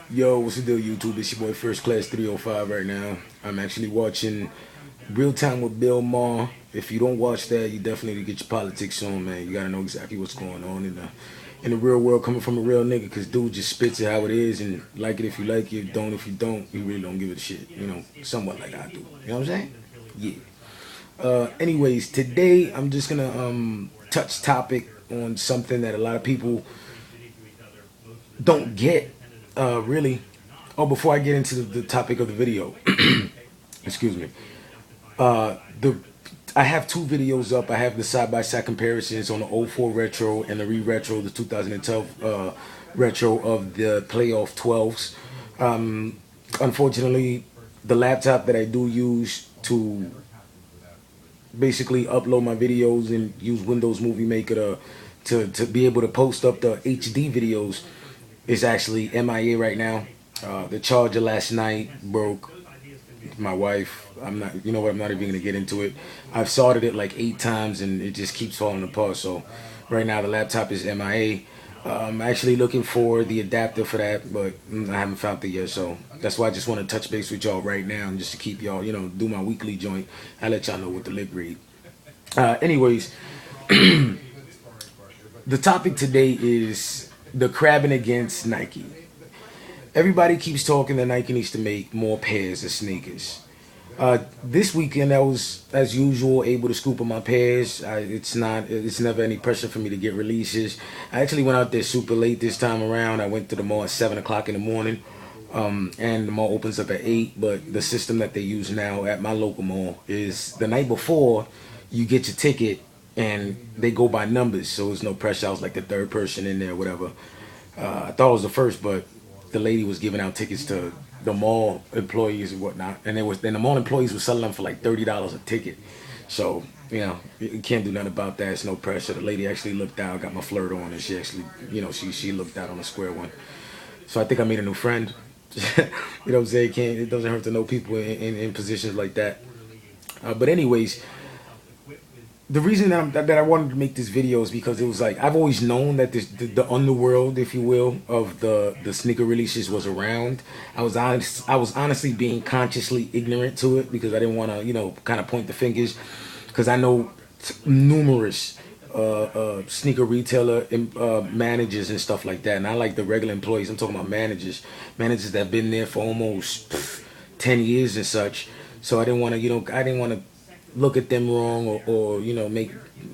Yo, what's the deal, YouTube? It's your boy First Class 305 right now. I'm actually watching Real Time with Bill Maher. If you don't watch that, you definitely need to get your politics on, man. You gotta know exactly what's going on in the real world, coming from a real nigga. Cause dude just spits it how it is, and like it if you like it, don't if you don't. You really don't give it a shit. You know, somewhat like I do. You know what I'm saying? Yeah. Anyways, today I'm just gonna touch topic on something that a lot of people don't get really. Oh, before I get into the topic of the video, excuse me. The I have two videos up. I have the side by side comparisons on the '04 retro and the re-retro, the 2012 retro of the playoff 12s. Unfortunately, the laptop that I do use to basically upload my videos and use Windows Movie Maker to be able to post up the HD videos is actually MIA right now. The charger last night broke. My wife, I'm not, you know what, I'm not even gonna get into it. I've soldered it like 8 times and it just keeps falling apart. So right now the laptop is MIA. I'm actually looking for the adapter for that, but I haven't found it yet. So that's why I just want to touch base with y'all right now, and just to keep y'all, do my weekly joint. I let y'all know what the lip read. Anyways, the topic today is the crabbing against Nike. Everybody keeps talking that Nike needs to make more pairs of sneakers. This weekend, I was, as usual, able to scoop on my pairs. It's never any pressure for me to get releases. I actually went out there super late this time around. I went to the mall at 7 o'clock in the morning, and the mall opens up at 8. But the system that they use now at my local mall is the night before, you get your ticket, and they go by numbers, so there's no pressure. I was like the third person in there, whatever. I thought I was the first, but the lady was giving out tickets to the mall employees and whatnot, and then the mall employees were selling them for like $30 a ticket. So you can't do nothing about that. It's no pressure. The lady actually looked out, got my flirt on, and she actually, she looked out on a square one. So I think I made a new friend. You know what I'm saying? It doesn't hurt to know people in positions like that. But anyways, the reason that I wanted to make this video is because it was like I've always known that the underworld, if you will, of the sneaker releases was around. I was honestly being consciously ignorant to it because I didn't want to kind of point the fingers, because I know numerous sneaker retailer managers and stuff like that, and I like the regular employees. I'm talking about managers that have been there for almost 10 years and such. So I didn't want to look at them wrong, or make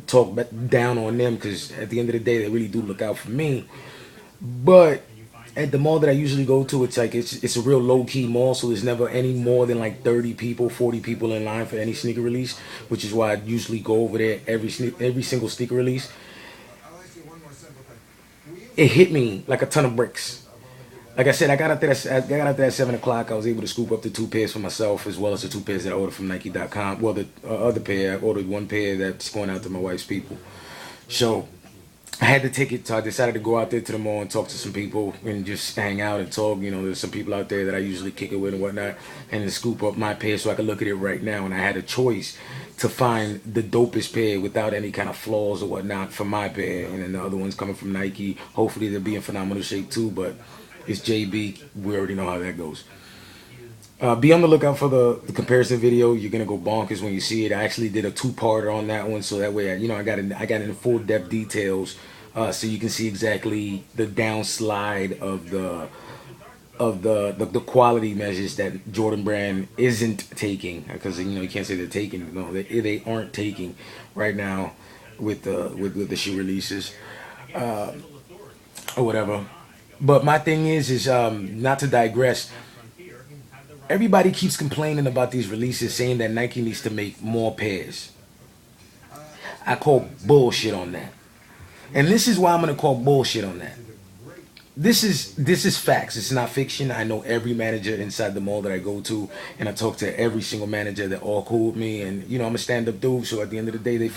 talk down on them, because at the end of the day they really do look out for me. But at the mall that I usually go to, it's a real low key mall, so there's never any more than like 30 people, 40 people in line for any sneaker release, which is why I usually go over there every single sneaker release. It hit me like a ton of bricks. Like I said, I got out there at 7 o'clock. I was able to scoop up the two pairs for myself, as well as the two pairs that I ordered from Nike.com. Well, the other pair, I ordered one pair that's going out to my wife's people. So I had the ticket, so I decided to go out there to the mall and talk to some people and just hang out and talk. There's some people out there that I usually kick it with and whatnot, and to scoop up my pair so I could look at it right now. And I had a choice to find the dopest pair without any kind of flaws or whatnot for my pair, and then the other one's coming from Nike. Hopefully they'll be in phenomenal shape too, but it's JB. We already know how that goes. Be on the lookout for the comparison video. You're gonna go bonkers when you see it. I actually did a two-parter on that one, so that way I got in full depth details, so you can see exactly the downslide of the quality measures that Jordan Brand isn't taking, because you can't say they're taking. No, they aren't taking right now with the shoe releases, or whatever. But my thing is not to digress. Everybody keeps complaining about these releases, saying that Nike needs to make more pairs. I call bullshit on that. And this is why I'm gonna call bullshit on that. This is facts. It's not fiction. I know every manager inside the mall that I go to, and I talk to every single manager. They're all cool with me, and I'm a stand-up dude. So at the end of the day, they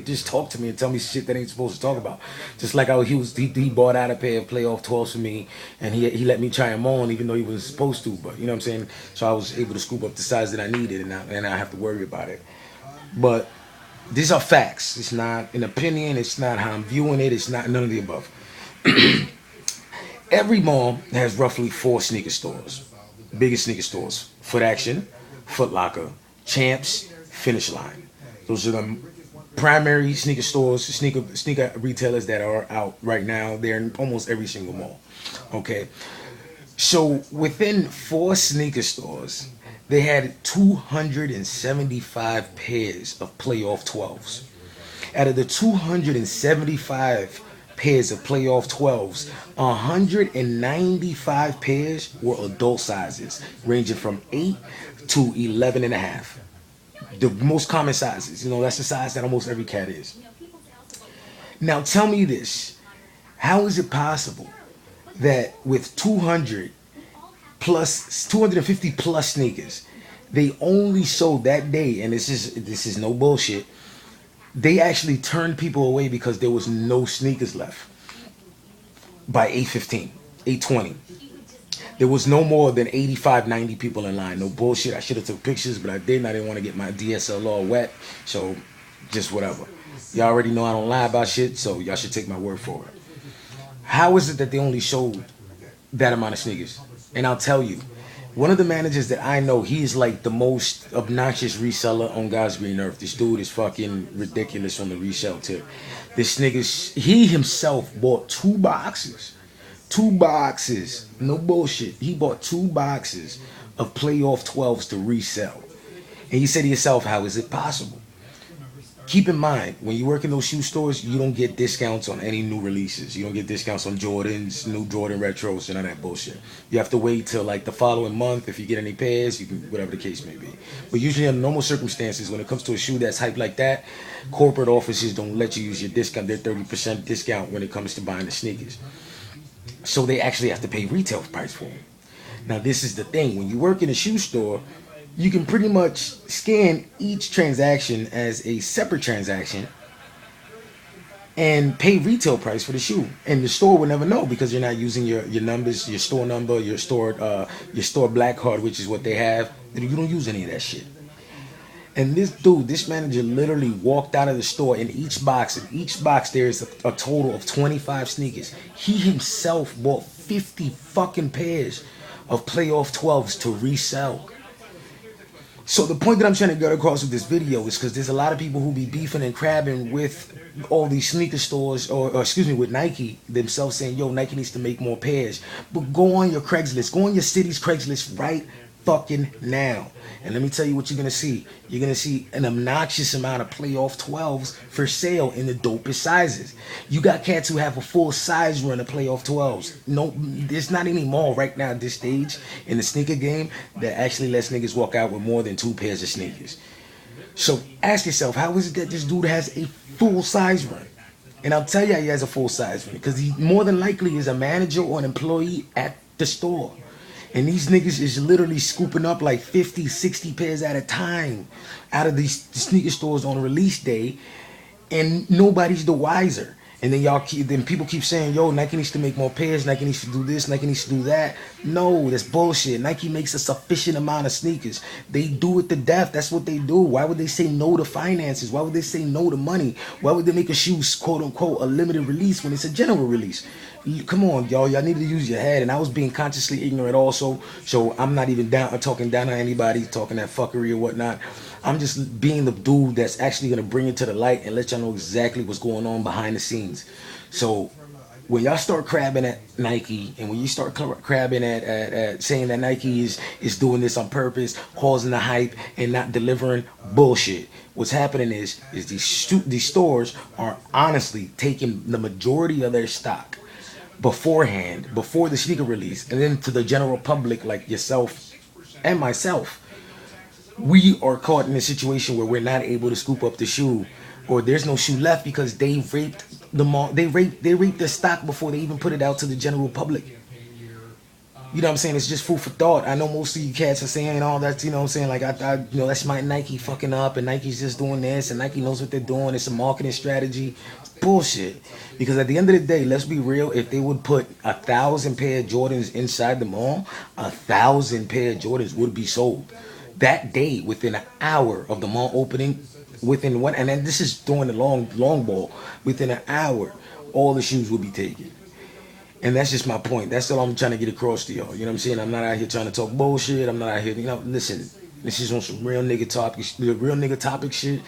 just talk to me and tell me shit that ain't supposed to talk about. Just like how he bought out a pair of playoff 12s for me, and he let me try them on, even though he wasn't supposed to. But you know what I'm saying. So I was able to scoop up the size that I needed, and I have to worry about it. But these are facts. It's not an opinion. It's not how I'm viewing it. It's not none of the above. Every mall has roughly four sneaker stores. Biggest sneaker stores: Foot Action, Foot Locker, Champs, Finish Line. Those are the primary sneaker stores, sneaker retailers that are out right now. They're in almost every single mall. Okay, so within four sneaker stores, they had 275 pairs of playoff 12s. Out of the 275 pairs of playoff 12s, 195 pairs were adult sizes, ranging from 8 to 11 and a half. The most common sizes. That's the size that almost every cat is. Now tell me this. How is it possible that with 250 plus sneakers, they only sold that day, and this is no bullshit, they actually turned people away because there was no sneakers left by 8:15, 8:20. There was no more than 85, 90 people in line. No bullshit. I should have took pictures, but I didn't. I didn't want to get my DSLR wet. So just whatever. Y'all already know I don't lie about shit, so y'all should take my word for it. How is it that they only sold that amount of sneakers? And I'll tell you, one of the managers that I know, he's like the most obnoxious reseller on God's green earth. This dude is fucking ridiculous on the resale tip. This nigga, he himself bought two boxes. Two boxes. No bullshit. He bought two boxes of playoff 12s to resell. And he said to yourself, how is it possible? Keep in mind, when you work in those shoe stores, you don't get discounts on any new releases. You don't get discounts on Jordans, new Jordan retros, and all that bullshit. You have to wait till like the following month. If you get any pairs, you can, whatever the case may be. But usually under normal circumstances, when it comes to a shoe that's hyped like that, corporate offices don't let you use your discount, their 30% discount when it comes to buying the sneakers. So they actually have to pay retail price for them. Now this is the thing. When you work in a shoe store, you can pretty much scan each transaction as a separate transaction and pay retail price for the shoe. And the store will never know because you're not using your numbers, your store number, your store black card, which is what they have. You don't use any of that shit. And this manager literally walked out of the store. In each box there is a total of 25 sneakers. He himself bought 50 fucking pairs of playoff 12s to resell. So the point that I'm trying to get across with this video is because there's a lot of people who be beefing and crabbing with all these sneaker stores, or excuse me, with Nike themselves, saying, yo, Nike needs to make more pairs. But go on your Craigslist, go on your city's Craigslist right fucking now. And let me tell you what you're going to see. You're going to see an obnoxious amount of playoff 12s for sale in the dopest sizes. You got cats who have a full size run of playoff 12s. No, there's not any mall right now at this stage in the sneaker game that actually lets niggas walk out with more than two pairs of sneakers. So ask yourself, how is it that this dude has a full size run? And I'll tell you how he has a full size run. Because he more than likely is a manager or an employee at the store. And these niggas is literally scooping up like 50, 60 pairs at a time out of these sneaker stores on release day, and nobody's the wiser. And then people keep saying, yo, Nike needs to make more pairs, Nike needs to do this, Nike needs to do that. No, that's bullshit. Nike makes a sufficient amount of sneakers. They do it to death. That's what they do. Why would they say no to finances? Why would they say no to money? Why would they make a shoe, quote unquote, a limited release when it's a general release? Come on, y'all need to use your head. And I was being consciously ignorant also, so I'm not even talking down on anybody, talking that fuckery or whatnot. I'm just being the dude that's actually going to bring it to the light and let y'all know exactly what's going on behind the scenes. So when y'all start crabbing at Nike, and when you start crabbing at saying that Nike is doing this on purpose, causing the hype and not delivering, bullshit. What's happening is these stores are honestly taking the majority of their stock beforehand, before the sneaker release, and then to the general public like yourself and myself, we are caught in a situation where we're not able to scoop up the shoe, or there's no shoe left because they raped the mall. They raped the stock before they even put it out to the general public. You know what I'm saying? It's just food for thought. I know most of you cats are saying all that, you know what I'm saying? Like, I that's my Nike fucking up, and Nike's just doing this, and Nike knows what they're doing. It's a marketing strategy. It's bullshit. Because at the end of the day, let's be real, if they would put 1,000 pair of Jordans inside the mall, 1,000 pair of Jordans would be sold. That day, within an hour of the mall opening, within one, and then this is during the long ball, within an hour, all the shoes will be taken. And that's just my point. That's all I'm trying to get across to y'all. You know what I'm saying? I'm not out here trying to talk bullshit. I'm not out here, listen, this is on some real nigga topic, real nigga topic shit.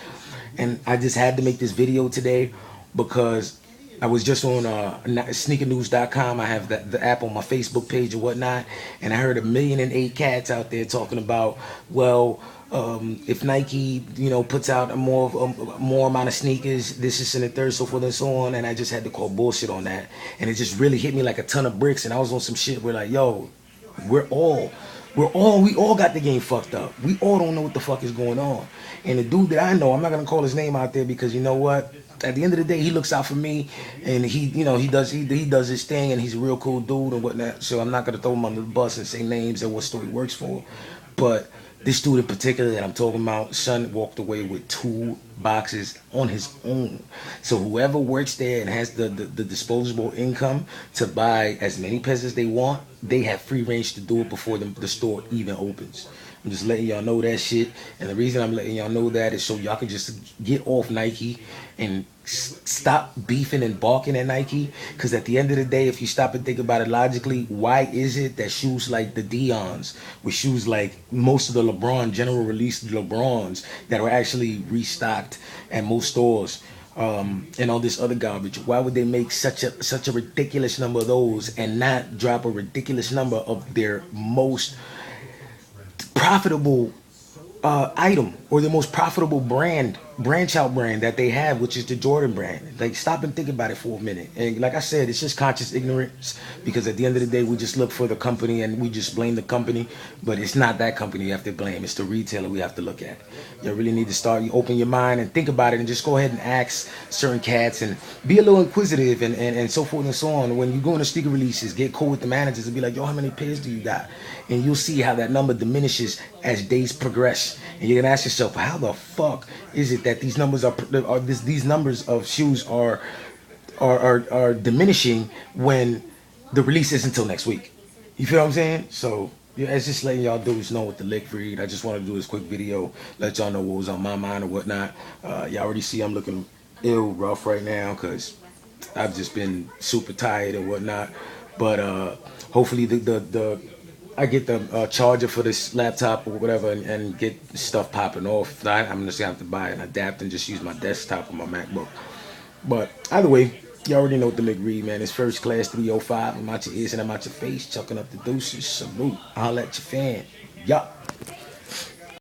And I just had to make this video today because I was just on sneakernews.com. I have the app on my Facebook page or whatnot, and I heard 1,000,008 cats out there talking about, well, if Nike, puts out a more amount of sneakers, this is and the third, so forth and so on, and I just had to call bullshit on that, and it just really hit me like a ton of bricks, and I was on some shit where like, yo, we're all we all got the game fucked up. We all don't know what the fuck is going on. And the dude that I know, I'm not gonna call his name out there because you know what? At the end of the day, he looks out for me, and he does his thing, and he's a real cool dude and whatnot. So I'm not gonna throw him under the bus and say names and what store he works for. But this dude in particular that I'm talking about, son walked away with 2 boxes on his own. So whoever works there and has the disposable income to buy as many pairs as they want, they have free range to do it before the store even opens. I'm just letting y'all know that shit. And the reason I'm letting y'all know that is so y'all can just get off Nike and stop beefing and balking at Nike. Because at the end of the day, if you stop and think about it logically, why is it that shoes like the Deons, with shoes like most of the LeBron general release LeBrons that were actually restocked at most stores, and all this other garbage, why would they make such a ridiculous number of those and not drop a ridiculous number of their most profitable item or the most profitable branch out brand that they have, which is the Jordan brand? Like, stop and think about it for a minute. And like I said, it's just conscious ignorance, because at the end of the day, we just look for the company and we just blame the company, but it's not that company you have to blame. It's the retailer we have to look at. You really need to you open your mind and think about it, and just go ahead and ask certain cats and be a little inquisitive and so forth and so on. When you go into sneaker releases, get cool with the managers and be like, yo, how many pairs do you got? And you'll see how that number diminishes as days progress. And you're gonna ask yourself, how the fuck is it that these numbers these numbers of shoes are diminishing when the release isn't until next week? You feel what I'm saying? So yeah, it's just letting y'all dudes know what the lick read. I just want to do this quick video, let y'all know what was on my mind or whatnot. Y'all already see I'm looking ill rough right now because I've just been super tired and whatnot. But hopefully I get the charger for this laptop or whatever and get stuff popping off. If not, I'm just gonna have to buy an adapter and just use my desktop or my MacBook. But either way, you already know what the lick read, man. It's First Class 305. I'm out your ears and I'm out your face, chucking up the deuces. Salute. I'll let your fan. Yup.